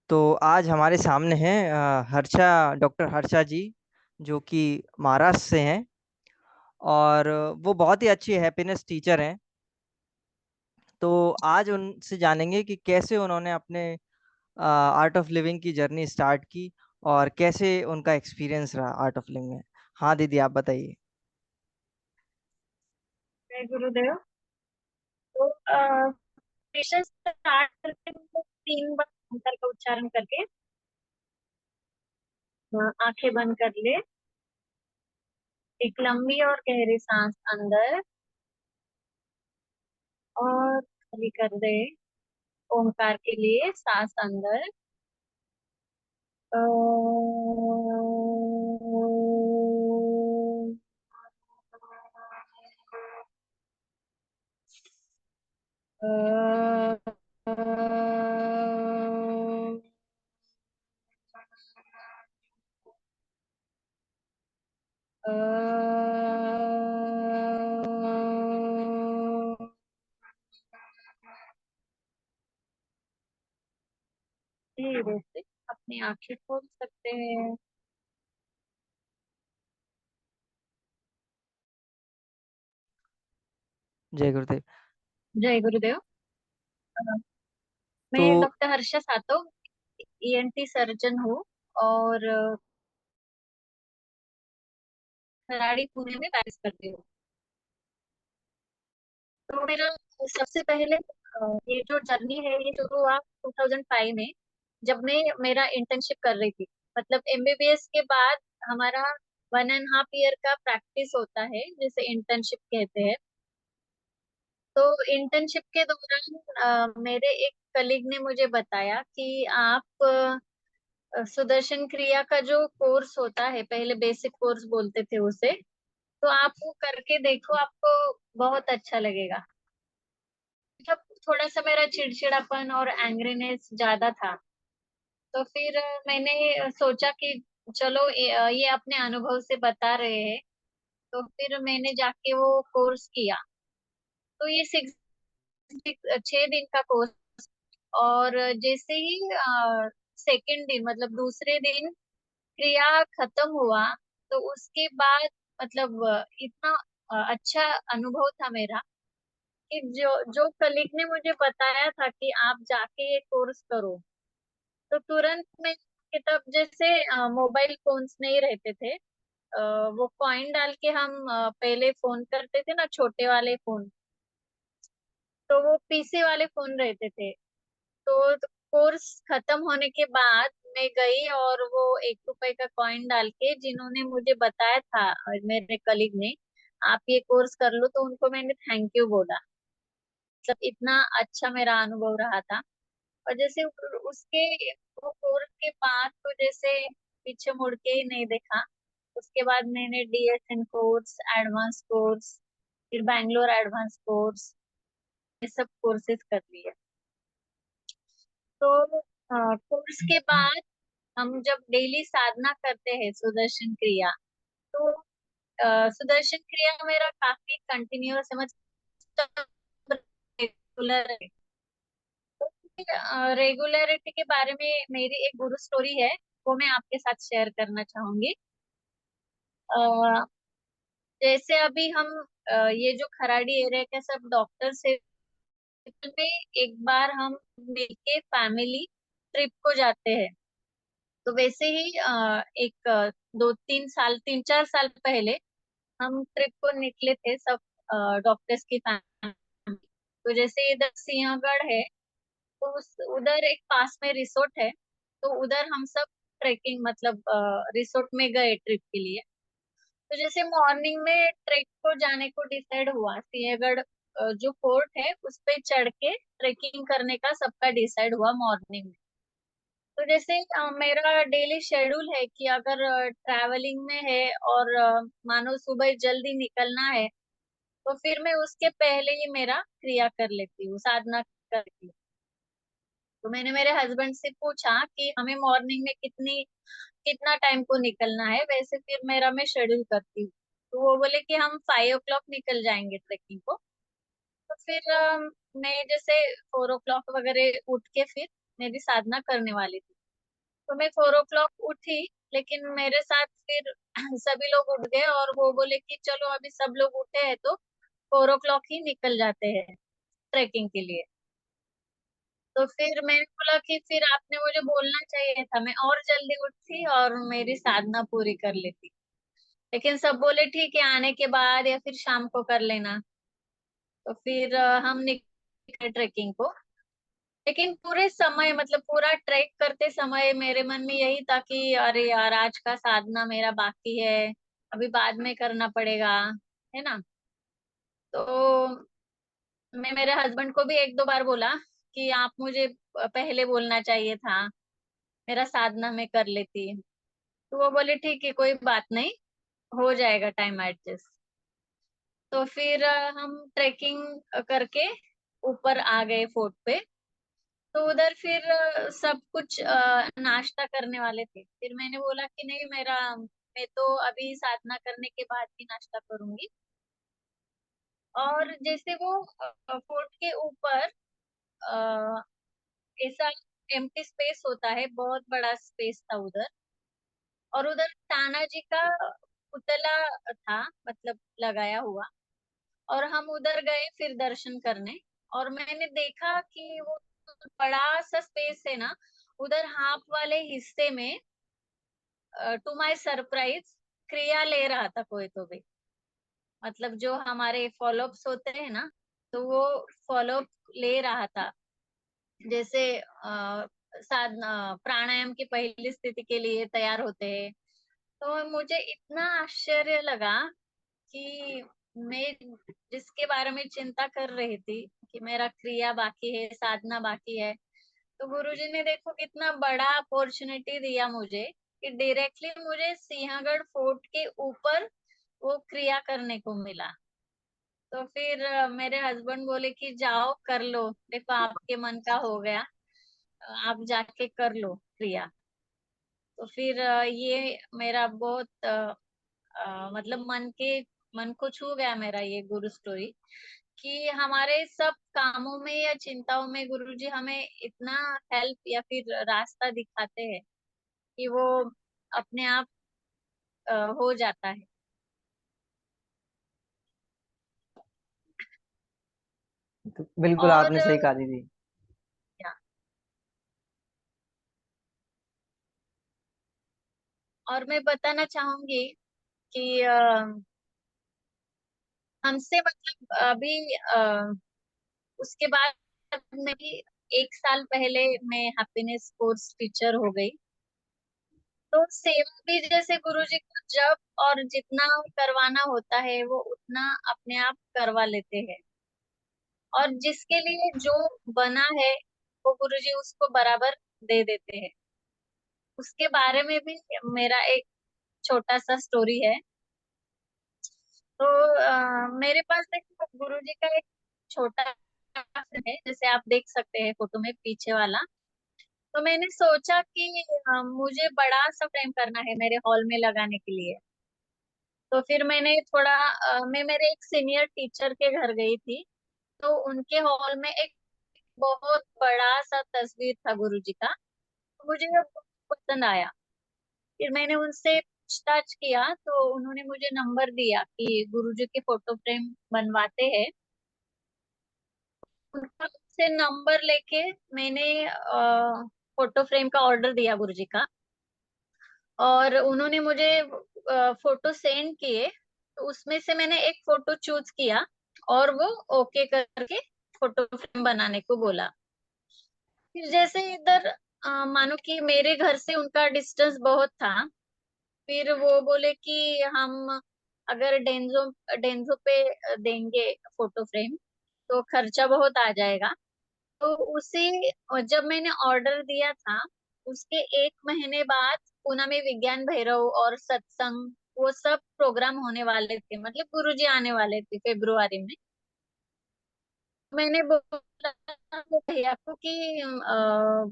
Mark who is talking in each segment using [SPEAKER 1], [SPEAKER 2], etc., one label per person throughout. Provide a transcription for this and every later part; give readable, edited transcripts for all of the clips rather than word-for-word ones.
[SPEAKER 1] तो आज हमारे सामने हैं हर्षा, डॉक्टर हर्षा जी, जो कि महाराष्ट्र से हैं। और वो बहुत ही अच्छी हैप्पीनेस टीचर हैं। तो आज उनसे जानेंगे कि कैसे उन्होंने अपने आर्ट ऑफ लिविंग की जर्नी स्टार्ट की और कैसे उनका एक्सपीरियंस रहा आर्ट ऑफ लिविंग में। हाँ दीदी, आप बताइए।
[SPEAKER 2] जय गुरुदेव। तो पेशेंस स्टार्ट करते हैं 3 बार मंत्र का उच्चारण करके आंखें बंद कर ले। एक लंबी और गहरी सांस अंदर और खाली कर दे। ओंकार के लिए सांस अंदर धीरे से अपनी आंखें खोल सकते हैं।
[SPEAKER 1] जय गुरुदेव।
[SPEAKER 2] जय गुरुदेव। अ,
[SPEAKER 1] तो
[SPEAKER 2] मैं doctor Harsha Satav, ENT surgeon हूँ और खराड़ी पुणे में प्रैक्टिस करती हूँ। तो मेरा सबसे पहले ये जो जर्नी है ये शुरू हुआ 2005 में, जब मैं मेरा इंटर्नशिप कर रही थी। मतलब एमबीबीएस के बाद हमारा 1.5 ईयर का प्रैक्टिस होता है, जिसे इंटर्नशिप कहते हैं। तो इंटर्नशिप के दौरान मेरे एक कलीग ने मुझे बताया कि आप सुदर्शन क्रिया का जो कोर्स होता है, पहले बेसिक कोर्स बोलते थे उसे, तो आप वो करके देखो, आपको बहुत अच्छा लगेगा। मतलब थोड़ा सा मेरा चिड़चिड़ापन और एंग्रीनेस ज्यादा था। तो फिर मैंने सोचा कि चलो ये अपने अनुभव से बता रहे हैं, तो फिर मैंने जाके वो कोर्स किया। तो ये 6 दिन का कोर्स। और जैसे ही सेकेंड दिन मतलब दूसरे दिन क्रिया खत्म हुआ, तो उसके बाद मतलब इतना अच्छा अनुभव था मेरा कि जो जो कलीग ने मुझे बताया था कि आप जाके ये कोर्स करो, तो तुरंत में कि तब जैसे मोबाइल फोन्स नहीं रहते थे। वो कॉइन डाल के हम पहले फोन करते थे ना, छोटे वाले फोन। तो वो पीसी वाले फोन रहते थे। तो कोर्स खत्म होने के बाद मैं गई और वो 1 रुपए का कॉइन डाल के, जिन्होंने मुझे बताया था मेरे कलीग ने, आप ये कोर्स कर लो, तो उनको मैंने थैंक यू बोला। मतलब इतना अच्छा मेरा अनुभव रहा था। और जैसे उसके वो कोर्स के बाद तो जैसे पीछे मुड़ के ही नहीं देखा। उसके बाद मैंने डीएसएन कोर्स, एडवांस कोर्स, फिर बैंगलोर एडवांस कोर्स, ये सब कोर्सेज कर लिए। तो कोर्स के बाद हम जब डेली साधना करते हैं सुदर्शन क्रिया, तो सुदर्शन क्रिया मेरा काफी कंटिन्यूअस है, मतलब रेगुलर है। रेगुलरिटी के बारे में मेरी एक गुरु स्टोरी है, वो मैं आपके साथ शेयर करना चाहूंगी। अ, जैसे अभी हम ये जो खराड़ी एरिया के सब डॉक्टर्स है, में एक बार हम मिलके फैमिली ट्रिप को जाते हैं। तो वैसे ही 2-3 साल, 3-4 साल पहले हम ट्रिप को निकले थे सब डॉक्टर्स की फैमिली। तो जैसे इधर सिंहगढ़ है, तो उस उधर एक पास में रिसोर्ट है। तो उधर हम सब ट्रेकिंग मतलब रिसोर्ट में गए ट्रिप के लिए। तो जैसे मॉर्निंग में ट्रेक को जाने को डिसाइड हुआ, सिंहगढ़ जो फोर्ट है उस पे चढ़ के ट्रेकिंग करने का सबका डिसाइड हुआ मॉर्निंग में। तो जैसे मेरा डेली शेड्यूल है कि अगर ट्रैवलिंग में है और मानो सुबह जल्दी निकलना है, तो फिर मैं उसके पहले ही मेरा क्रिया कर लेती हूँ, साधना करती हूँ। तो मैंने मेरे हस्बैंड से पूछा कि हमें मॉर्निंग में कितना टाइम को निकलना है, वैसे फिर मेरा मैं शेड्यूल करती हूँ। तो वो बोले कि हम 5 o'clock निकल जाएंगे ट्रेकिंग को। तो फिर मैं जैसे 4 o'clock वगैरह उठ के फिर मेरी साधना करने वाली थी। तो मैं 4 o'clock उठी, लेकिन मेरे साथ फिर सभी लोग उठ गए और वो बोले कि चलो अभी सब लोग उठे हैं तो 4 o'clock ही निकल जाते हैं ट्रैकिंग के लिए। तो फिर मैंने बोला कि फिर आपने मुझे बोलना चाहिए था, मैं और जल्दी उठती और मेरी साधना पूरी कर लेती। लेकिन सब बोले ठीक है, आने के बाद या फिर शाम को कर लेना। तो फिर हम निकले ट्रेकिंग को। लेकिन पूरे समय, मतलब पूरा ट्रैक करते समय मेरे मन में यही था कि अरे यार, आज का साधना मेरा बाकी है, अभी बाद में करना पड़ेगा, है ना। तो मैं मेरे हस्बैंड को भी एक दो बार बोला कि आप मुझे पहले बोलना चाहिए था, मेरा साधना में कर लेती। तो वो बोले ठीक है, कोई बात नहीं, हो जाएगा टाइम एडजस्ट। तो फिर हम ट्रेकिंग करके ऊपर आ गए फोर्ट पे। तो उधर फिर सब कुछ नाश्ता करने वाले थे। फिर मैंने बोला कि नहीं, मैं तो अभी साधना करने के बाद ही नाश्ता करूंगी। और जैसे वो फोर्ट के ऊपर अ, ऐसा एम्प्टी स्पेस होता है, बहुत बड़ा स्पेस था उधर। और उधर तानाजी का पुतला था, मतलब लगाया हुआ। और हम उधर गए फिर दर्शन करने। और मैंने देखा कि वो बड़ा सा स्पेस है ना, उधर हाफ वाले हिस्से में टू माय सरप्राइज क्रिया ले रहा था कोई तो भी। मतलब जो हमारे फॉलोअप्स होते हैं ना, तो वो फॉलोअप ले रहा था। जैसे साधना प्राणायाम की पहली स्थिति के लिए तैयार होते हैं। तो मुझे इतना आश्चर्य लगा कि मैं जिसके बारे में चिंता कर रही थी कि मेरा क्रिया बाकी है, साधना बाकी है, तो गुरुजी ने देखो कितना बड़ा अपॉर्चुनिटी दिया मुझे कि डायरेक्टली मुझे सिंहगढ़ फोर्ट के ऊपर वो क्रिया करने को मिला। तो फिर मेरे हस्बैंड बोले कि जाओ कर लो, देखो आपके मन का हो गया, आप जाके कर लो क्रिया। तो फिर ये मेरा बहुत मतलब मन को छू गया मेरा ये गुरु स्टोरी, कि हमारे सब कामों में या चिंताओं में गुरुजी हमें इतना हेल्प या फिर रास्ता दिखाते हैं कि वो अपने आप हो जाता है।
[SPEAKER 1] तो बिल्कुल
[SPEAKER 2] और
[SPEAKER 1] आपने सही कहा दीदी।
[SPEAKER 2] क्या, और मैं बताना चाहूंगी कि हमसे मतलब अभी उसके बाद में भी 1 साल पहले मैं हैप्पीनेस कोर्स टीचर हो गई। तो सेवा भी जैसे गुरुजी को जब और जितना करवाना होता है वो उतना अपने आप करवा लेते हैं। और जिसके लिए जो बना है वो गुरुजी उसको बराबर दे देते हैं। उसके बारे में भी मेरा एक छोटा सा स्टोरी है। तो मेरे पास एक गुरुजी का एक छोटा है, जैसे आप देख सकते हैं फोटो में पीछे वाला। तो मैंने सोचा कि मुझे बड़ा सा फ्रेम करना है मेरे हॉल में लगाने के लिए। तो फिर मैंने थोड़ा मैं मेरे एक सीनियर टीचर के घर गई थी। तो उनके हॉल में एक बहुत बड़ा सा तस्वीर था गुरुजी का, तो मुझे वो बहुत पसंद आया। फिर मैंने उनसे पूछताछ किया तो उन्होंने मुझे नंबर दिया कि गुरुजी के फोटो फ्रेम बनवाते हैं। उनका से नंबर लेके मैंने फोटो फ्रेम का ऑर्डर दिया गुरुजी का। और उन्होंने मुझे फोटो सेंड किए, तो उसमें से मैंने एक फोटो चूज किया और वो ओके करके फोटो फ्रेम बनाने को बोला। फिर जैसे इधर मानो कि मेरे घर से उनका डिस्टेंस बहुत था। फिर वो बोले कि हम अगर डेंजो डेंजो पे देंगे फोटो फ्रेम तो खर्चा बहुत आ जाएगा। तो उसी जब मैंने ऑर्डर दिया था उसके 1 महीने बाद पूना में विज्ञान भैरव और सत्संग वो सब प्रोग्राम होने वाले थे, मतलब गुरुजी आने वाले थे फरवरी में। मैंने बोला वो भैया को कि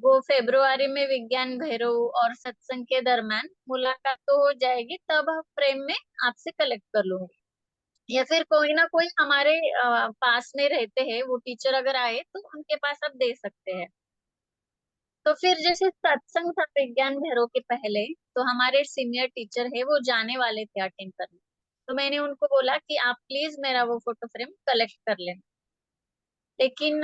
[SPEAKER 2] वो फरवरी में विज्ञान भैरव और सत्संग के दरम्यान मुलाकात तो हो जाएगी, तब हम फ्रेम में आपसे कलेक्ट कर लूंगी। या फिर कोई ना कोई हमारे पास में रहते हैं वो टीचर, अगर आए तो उनके पास आप दे सकते हैं। तो फिर जैसे सत्संग था विज्ञान भैरव के पहले, तो हमारे सीनियर टीचर है वो जाने वाले थे अटेंड करने। तो मैंने उनको बोला कि आप प्लीज मेरा वो फोटो फ्रेम कलेक्ट कर लेना। लेकिन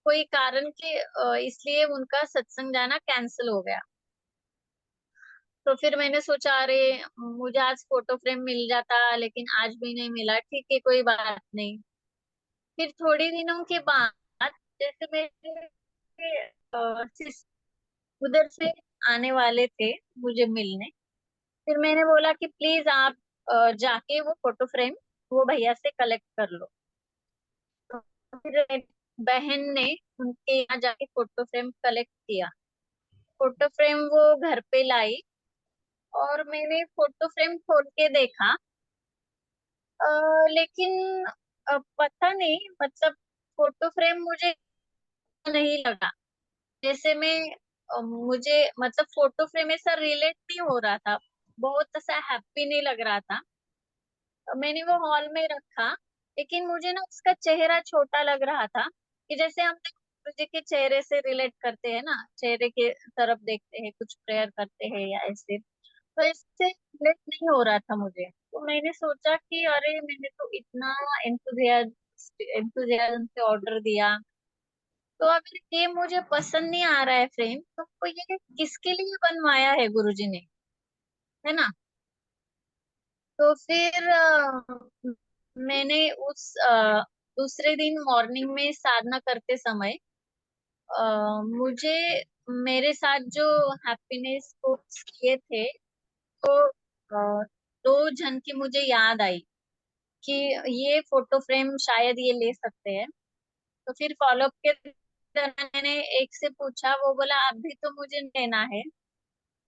[SPEAKER 2] कोई कारण के इसलिए उनका सत्संग जाना कैंसिल हो गया। तो फिर मैंने सोचा, अरे मुझे आज फोटो फ्रेम मिल जाता, लेकिन आज भी नहीं मिला, ठीक है कोई बात नहीं। फिर थोड़े दिनों के बाद जैसे मेरे उधर से आने वाले थे मुझे मिलने, फिर मैंने बोला कि प्लीज आप जाके वो फोटो फ्रेम वो भैया से कलेक्ट कर लो। तो फिर मेरी बहन ने उनके यहाँ जाके फोटो फ्रेम कलेक्ट किया। फोटो फ्रेम वो घर पे लाई, और मैंने फोटो फ्रेम खोल के देखा। लेकिन पता नहीं, मतलब फोटो फ्रेम मुझे नहीं लगा। जैसे मैं मुझे मतलब फोटो फ्रेम ऐसा रिलेट नहीं हो रहा था, बहुत ऐसा हैप्पी नहीं लग रहा था। मैंने वो हॉल में रखा, लेकिन मुझे ना उसका चेहरा छोटा लग रहा था, कि जैसे हम गुरु जी के चेहरे से रिलेट करते हैं ना, चेहरे के तरफ देखते हैं, कुछ प्रेयर करते हैं या ऐसे। तो इससे रिलेट नहीं हो रहा था मुझे। तो मैंने सोचा कि अरे मैंने तो इतना एंथुजियाज्म से ऑर्डर दिया, तो अगर ये मुझे पसंद नहीं आ रहा है फ्रेम, तो ये किसके लिए बनवाया है गुरुजी ने, है ना। तो फिर मैंने उस दूसरे दिन मॉर्निंग में साधना करते समय मुझे मेरे साथ जो हैप्पीनेस कोट्स किए थे, तो दो जन की मुझे याद आई कि ये फोटो फ्रेम शायद ये ले सकते हैं। तो फिर फॉलोअप के दौरान मैंने एक से पूछा, वो बोला अभी तो मुझे लेना है,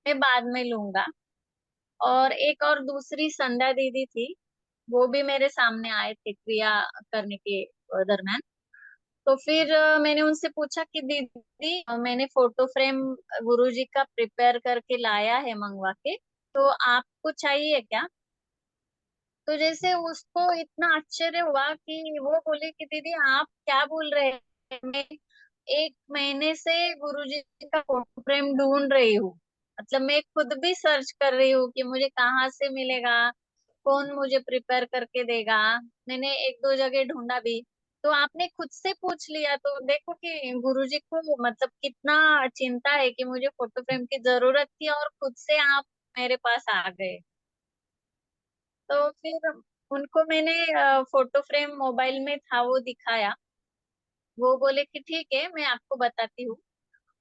[SPEAKER 2] मैं बाद में लूंगा। और एक और दूसरी संध्या दीदी थी, वो भी मेरे सामने आए थे क्रिया करने के दरम्यान। तो फिर मैंने उनसे पूछा कि दीदी मैंने फोटो फ्रेम गुरुजी का प्रिपेयर करके लाया है मंगवा के, तो आपको चाहिए क्या। तो जैसे उसको इतना आश्चर्य हुआ कि वो बोले कि दीदी आप क्या बोल रहे हैं, मैं 1 महीने से गुरुजी का फोटो फ्रेम ढूंढ रही हूँ। मतलब मैं खुद भी सर्च कर रही हूँ कि मुझे कहाँ से मिलेगा, कौन मुझे प्रिपेयर करके देगा। मैंने एक दो जगह ढूंढा भी। तो आपने खुद से पूछ लिया, तो देखो कि गुरुजी को मतलब कितना चिंता है कि मुझे फोटो फ्रेम की जरूरत थी, और खुद से आप मेरे पास आ गए। तो फिर उनको मैंने फोटो फ्रेम मोबाइल में था वो दिखाया। वो बोले कि ठीक है मैं आपको बताती हूँ।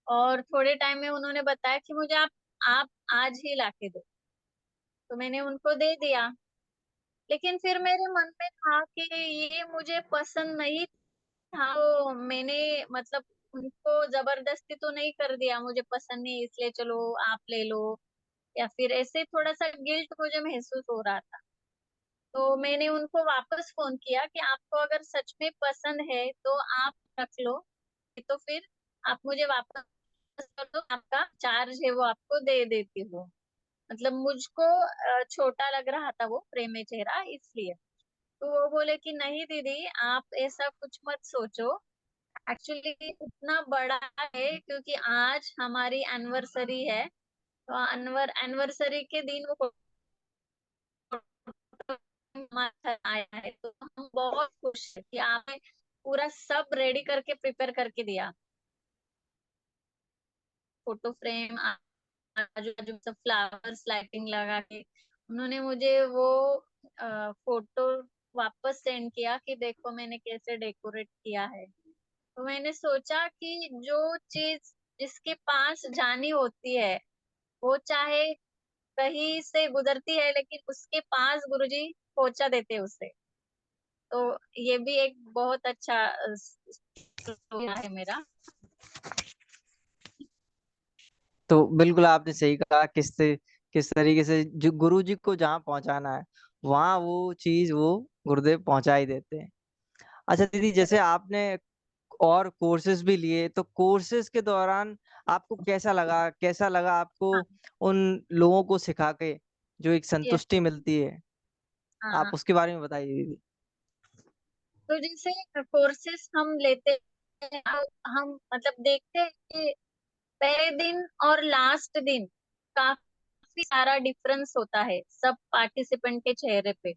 [SPEAKER 2] और थोड़े टाइम में उन्होंने बताया कि मुझे आप आज ही लाके दो। तो मैंने उनको दे दिया। लेकिन फिर मेरे मन में था कि ये मुझे पसंद नहीं था, तो मैंने मतलब उनको जबरदस्ती तो नहीं कर दिया, मुझे पसंद नहीं इसलिए चलो आप ले लो, या फिर ऐसे थोड़ा सा गिल्ट मुझे महसूस हो रहा था। तो मैंने उनको वापस फोन किया कि आपको अगर सच में पसंद है तो आप रख लो, नहीं तो फिर आप मुझे वापस कर दो, आपका चार्ज है वो आपको दे देती हूँ। मतलब मुझको छोटा लग रहा था वो प्रेमे चेहरा, इसलिए। तो वो बोले कि नहीं दीदी आप ऐसा कुछ मत सोचो, एक्चुअली इतना बड़ा है क्योंकि आज हमारी एनिवर्सरी है। तो एनिवर्सरी के दिन वो हमारे घर आया है, तो हम बहुत खुश है कि आपने पूरा सब रेडी करके प्रिपेयर करके दिया। फोटो फ्रेम, आजू बाजू सब फ्लावर्स लाइटिंग लगा के उन्होंने मुझे वो फोटो वापस सेंड किया कि देखो मैंने कैसे डेकोरेट किया है। तो मैंने सोचा कि जो चीज जिसके पास जानी होती है, वो चाहे कहीं से गुजरती है, लेकिन उसके पास गुरुजी पहुंचा देते हैं उसे। तो ये भी एक बहुत अच्छा है मेरा।
[SPEAKER 1] तो बिल्कुल आपने सही कहा, किस तरीके से जो गुरु जी को जहाँ पहुंचाना है वहां वो चीज वो गुरुदेव पहुंचा ही देते हैं। अच्छा दीदी, जैसे आपने और कोर्सेज भी लिए, तो कोर्सेज के दौरान आपको कैसा लगा आपको
[SPEAKER 2] हाँ।
[SPEAKER 1] उन लोगों को सिखा के जो एक
[SPEAKER 2] यस।
[SPEAKER 1] संतुष्टि मिलती है,
[SPEAKER 2] हाँ
[SPEAKER 1] आप
[SPEAKER 2] हाँ।
[SPEAKER 1] उसके बारे में बताइए दीदी।
[SPEAKER 2] तो जैसे कोर्सेस हम लेते हैं, हम मतलब देखते हैं पहले दिन और लास्ट दिन काफी सारा डिफरेंस होता है सब पार्टिसिपेंट के चेहरे पे।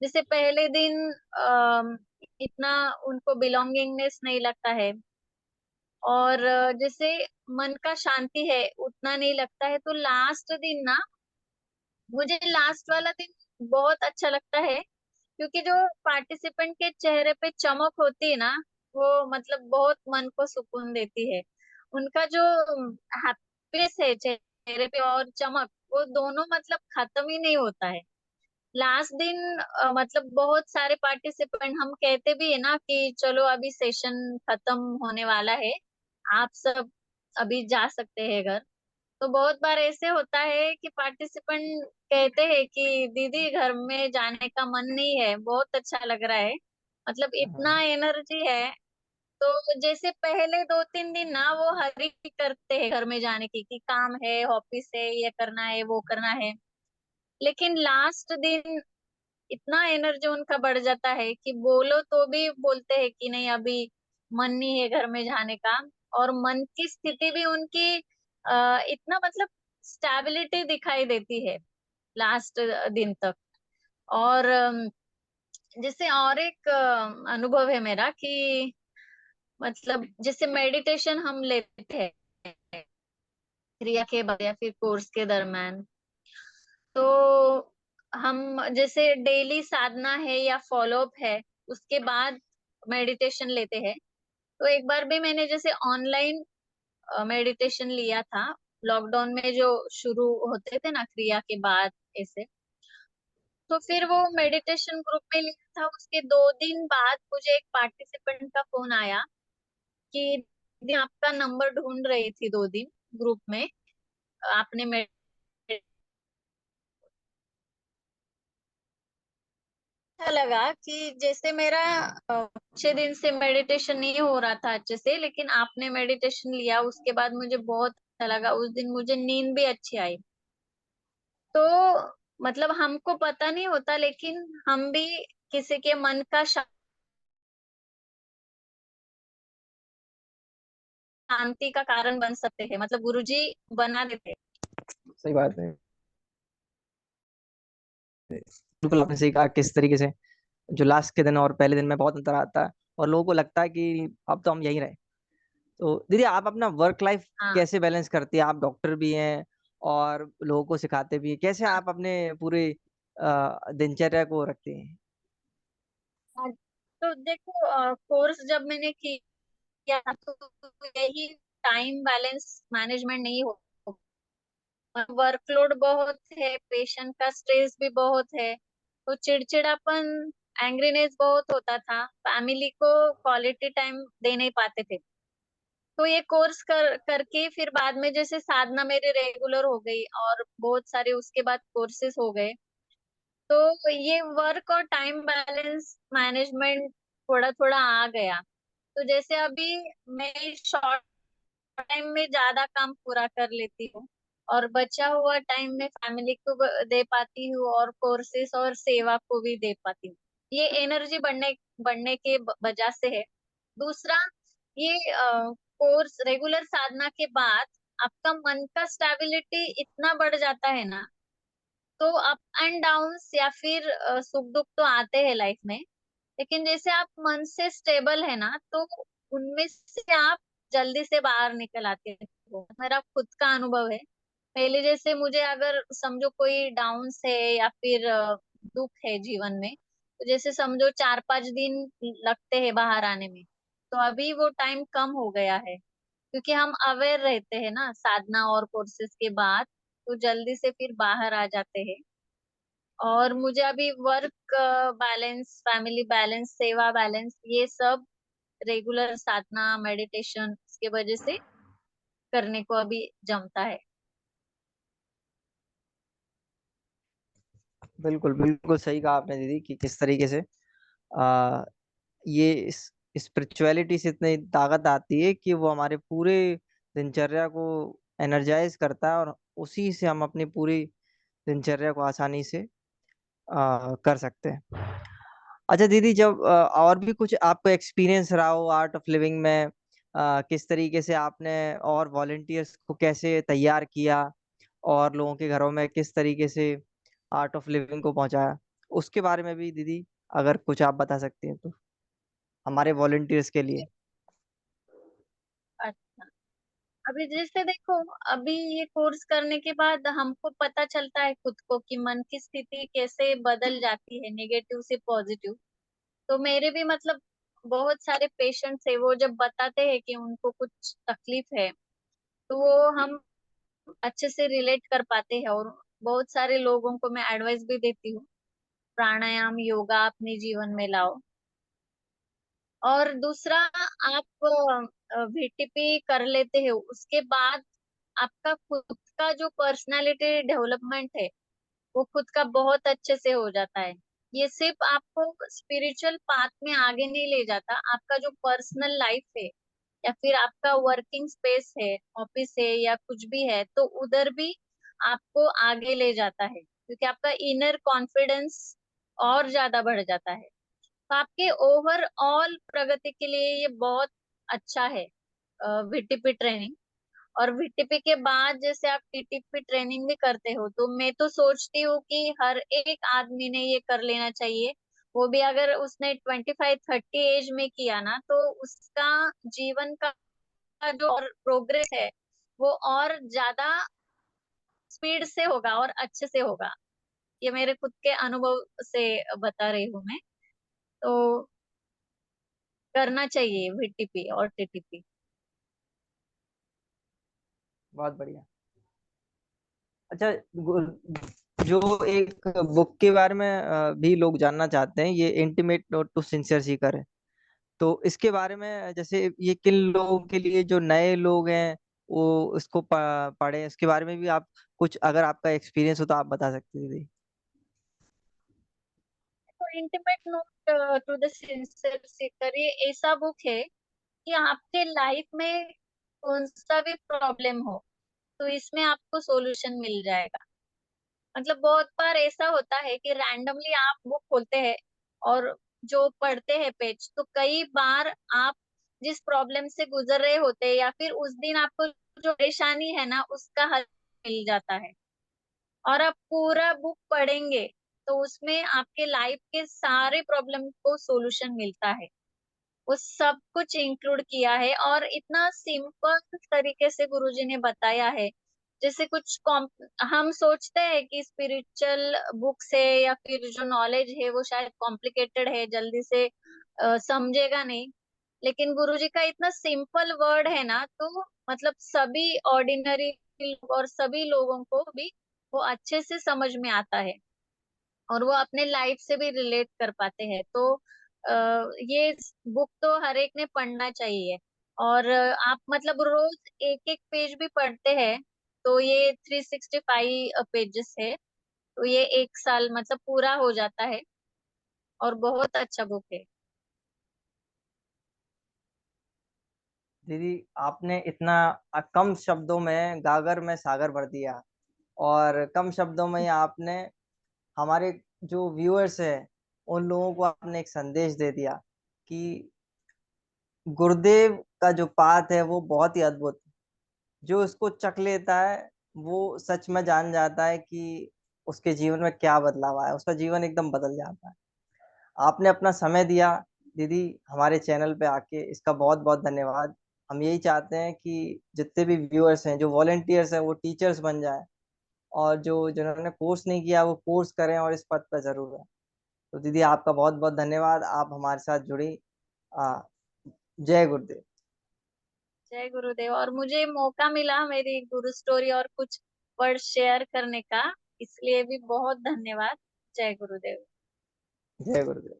[SPEAKER 2] जैसे पहले दिन इतना उनको बिलोंगिंगनेस नहीं लगता है, और जैसे मन का शांति है उतना नहीं लगता है। तो लास्ट दिन ना, मुझे लास्ट वाला दिन बहुत अच्छा लगता है, क्योंकि जो पार्टिसिपेंट के चेहरे पे चमक होती है ना, वो मतलब बहुत मन को सुकून देती है। उनका जो हैप्पीनेस है चेहरे पे और चमक, वो दोनों मतलब खत्म ही नहीं होता है। लास्ट दिन मतलब बहुत सारे पार्टिसिपेंट, हम कहते भी है ना कि चलो अभी सेशन खत्म होने वाला है, आप सब अभी जा सकते हैं घर। तो बहुत बार ऐसे होता है कि पार्टिसिपेंट कहते हैं कि दीदी घर में जाने का मन नहीं है, बहुत अच्छा लग रहा है, मतलब इतना
[SPEAKER 1] हाँ।
[SPEAKER 2] एनर्जी है। तो जैसे पहले 2-3 दिन ना वो हरी करते हैं घर में जाने की, कि काम है, ऑफिस है, ये करना है, वो करना है। लेकिन लास्ट दिन इतना एनर्जी उनका बढ़ जाता है कि बोलो तो भी बोलते हैं कि नहीं अभी मन नहीं है घर में जाने का। और मन की स्थिति भी उनकी इतना मतलब स्टेबिलिटी दिखाई देती है लास्ट दिन तक। और जैसे और एक अनुभव है मेरा कि मतलब जैसे मेडिटेशन हम लेते हैं क्रिया के बाद या फिर कोर्स के दरम्यान, तो हम जैसे डेली साधना है या फॉलोअप है, उसके बाद मेडिटेशन लेते हैं। तो एक बार भी मैंने जैसे ऑनलाइन मेडिटेशन लिया था, लॉकडाउन में जो शुरू होते थे ना क्रिया के बाद ऐसे। तो फिर वो मेडिटेशन ग्रुप में लिया था, उसके 2 दिन बाद मुझे एक पार्टिसिपेंट का फोन आया कि दीदी आपका नंबर ढूंढ रही थी 2 दिन ग्रुप में, आपने अच्छा लगा कि जैसे मेरा 6 दिन से मेडिटेशन नहीं हो रहा था अच्छे से, लेकिन आपने मेडिटेशन लिया उसके बाद मुझे बहुत अच्छा लगा। उस दिन मुझे नींद भी अच्छी आई। तो मतलब हमको पता नहीं होता, लेकिन हम भी किसी के मन का शांति का कारण बन सकते हैं, मतलब गुरुजी बना देते हैं।
[SPEAKER 1] सही बात है। बिल्कुल आपने सही कहा, किस तरीके से जो लास्ट के दिन और पहले दिन में बहुत अंतर आता है, और लोगों को लगता है कि अब तो हम यहीं रहे। तो दीदी आप अपना वर्क लाइफ
[SPEAKER 2] हाँ
[SPEAKER 1] कैसे बैलेंस करती है? आप डॉक्टर भी हैं और लोगों को सिखाते भी हैं, कैसे
[SPEAKER 2] हाँ
[SPEAKER 1] आप अपने पूरे दिनचर्या को रखती हैं?
[SPEAKER 2] हाँ। तो देखो, कोर्स जब मैंने किया था तो यही टाइम बैलेंस मैनेजमेंट नहीं हो, वर्कलोड बहुत है, पेशेंट का स्ट्रेस भी बहुत है, तो चिड़चिड़ापन, एंग्रीनेस बहुत होता था, फैमिली को क्वालिटी टाइम दे नहीं पाते थे। तो ये कोर्स करके फिर बाद में जैसे साधना मेरी रेगुलर हो गई और बहुत सारे उसके बाद कोर्सेज हो गए। तो ये वर्क और टाइम बैलेंस मैनेजमेंट थोड़ा थोड़ा आ गया। तो जैसे अभी मैं शॉर्ट टाइम में ज्यादा काम पूरा कर लेती हूँ, और बचा हुआ टाइम में फैमिली को दे पाती हूँ, और कोर्सेस और सेवा को भी दे पाती हूँ। ये एनर्जी बढ़ने बढ़ने के वजह से है। दूसरा, ये कोर्स रेगुलर साधना के बाद आपका मन का स्टेबिलिटी इतना बढ़ जाता है ना, तो अप एंड डाउन्स या फिर सुख दुख तो आते हैं लाइफ में, लेकिन जैसे आप मन से स्टेबल है ना, तो उनमें से आप जल्दी से बाहर निकल आते हो। मेरा खुद का अनुभव है। पहले जैसे मुझे अगर समझो कोई डाउन्स है या फिर दुख है जीवन में, तो जैसे समझो 4-5 दिन लगते हैं बाहर आने में, तो अभी वो टाइम कम हो गया है, क्योंकि हम अवेयर रहते हैं ना साधना और कोर्सेज के बाद, तो जल्दी से फिर बाहर आ जाते हैं। और मुझे अभी वर्क बैलेंस, फैमिली बैलेंस, सेवा बैलेंस, ये सब रेगुलर साधना मेडिटेशन की वजह से करने को अभी जमता है।
[SPEAKER 1] बिल्कुल बिल्कुल सही कहा आपने दीदी कि किस तरीके से आ, ये इस स्पिरिचुअलिटी से इतनी ताकत आती है कि वो हमारे पूरे दिनचर्या को एनर्जाइज करता है, और उसी से हम अपनी पूरी दिनचर्या को आसानी से कर सकते हैं। अच्छा दीदी, जब और भी कुछ आपको एक्सपीरियंस रहा हो आर्ट ऑफ लिविंग में, किस तरीके से आपने और वॉलंटियर्स को कैसे तैयार किया और लोगों के घरों में किस तरीके से आर्ट ऑफ लिविंग को पहुंचाया, उसके बारे में भी दीदी अगर कुछ आप बता सकती हैं तो हमारे वॉलंटियर्स के लिए।
[SPEAKER 2] अच्छा, अभी जैसे देखो, अभी ये कोर्स करने के बाद हमको पता चलता है खुद को कि मन की स्थिति कैसे बदल जाती है नेगेटिव से पॉजिटिव। तो मेरे भी मतलब बहुत सारे पेशेंट्स है, वो जब बताते हैं कि उनको कुछ तकलीफ है, तो वो हम अच्छे से रिलेट कर पाते हैं। और बहुत सारे लोगों को मैं एडवाइस भी देती हूँ, प्राणायाम योगा अपने जीवन में लाओ। और दूसरा, आप वीटीपी कर लेते हो उसके बाद आपका खुद का जो पर्सनालिटी डेवलपमेंट है वो खुद का बहुत अच्छे से हो जाता है। ये सिर्फ आपको स्पिरिचुअल पाथ में आगे नहीं ले जाता, आपका जो पर्सनल लाइफ है या फिर आपका वर्किंग स्पेस है, ऑफिस है या कुछ भी है, तो उधर भी आपको आगे ले जाता है, क्योंकि आपका इनर कॉन्फिडेंस और ज्यादा बढ़ जाता है। तो आपके ओवरऑल प्रगति के लिए ये बहुत अच्छा है वीटीपी ट्रेनिंग। और वीटीपी के बाद जैसे आप टीटीपी ट्रेनिंग भी करते हो, तो मैं तो सोचती हूँ कि हर एक आदमी ने ये कर लेना चाहिए। वो भी अगर उसने 25-30 एज में किया ना, तो उसका जीवन का जो और प्रोग्रेस है वो और ज्यादा स्पीड से होगा और अच्छे से होगा। ये मेरे खुद के अनुभव से बता रही हूँ मैं। तो करना चाहिए वीटीपी और टीटीपी।
[SPEAKER 1] बहुत बढ़िया। अच्छा, जो एक बुक के बारे में भी लोग जानना चाहते हैं, ये intimate note to sincere seeker है, तो इसके बारे में जैसे ये किन लोगों के लिए, जो नए लोग हैं वो इसको पढ़े, इसके बारे में भी आप कुछ, अगर आपका एक्सपीरियंस हो तो आप बता सकते हैं दीदी।
[SPEAKER 2] तो intimate note to the sincere seeker ये ऐसा बुक है कि आपके लाइफ में कौन सा भी प्रॉब्लम हो, तो इसमें आपको सॉल्यूशन मिल जाएगा। मतलब बहुत बार ऐसा होता है कि रैंडमली आप बुक खोलते हैं और जो पढ़ते हैं पेज, तो कई बार आप जिस प्रॉब्लम से गुजर रहे होते हैं या फिर उस दिन आपको जो परेशानी है ना, उसका हल मिल जाता है। और आप पूरा बुक पढ़ेंगे तो उसमें आपके लाइफ के सारे प्रॉब्लम को सॉल्यूशन मिलता है। वो सब कुछ इंक्लूड किया है और इतना सिंपल तरीके से गुरुजी ने बताया है। जैसे हम सोचते हैं कि स्पिरिचुअल बुक्स है या फिर जो नॉलेज है वो शायद कॉम्प्लिकेटेड है, जल्दी से समझेगा नहीं। लेकिन गुरुजी का इतना सिंपल वर्ड है ना, तो मतलब सभी ऑर्डिनरी और सभी लोगों को भी वो अच्छे से समझ में आता है और वो अपने लाइफ से भी रिलेट कर पाते हैं। तो ये बुक तो हर एक ने पढ़ना चाहिए। और आप मतलब रोज एक एक पेज भी पढ़ते हैं, तो ये 365 पेजेस है, तो ये एक साल मतलब पूरा हो जाता है और बहुत अच्छा बुक है।
[SPEAKER 1] दीदी, आपने इतना कम शब्दों में गागर में सागर भर दिया, और कम शब्दों में ही आपने हमारे जो व्यूअर्स है उन लोगों को आपने एक संदेश दे दिया कि गुरुदेव का जो पाथ है वो बहुत ही अद्भुत, जो उसको चख लेता है वो सच में जान जाता है कि उसके जीवन में क्या बदलाव आया, उसका जीवन एकदम बदल जाता है। आपने अपना समय दिया दीदी हमारे चैनल पे आके, इसका बहुत बहुत धन्यवाद। हम यही चाहते हैं कि जितने भी व्यूअर्स हैं, जो वॉलेंटियर्स हैं, वो टीचर्स बन जाएं, और जो जिन्होंने कोर्स नहीं किया वो कोर्स करें और इस पद पर जरूर है। तो दीदी आपका बहुत बहुत धन्यवाद, आप हमारे साथ जुड़ी। आ, जय गुरुदेव।
[SPEAKER 2] जय गुरुदेव। और मुझे मौका मिला मेरी गुरु स्टोरी और कुछ वर्ड शेयर करने का, इसलिए भी बहुत धन्यवाद। जय गुरुदेव।
[SPEAKER 1] जय गुरुदेव।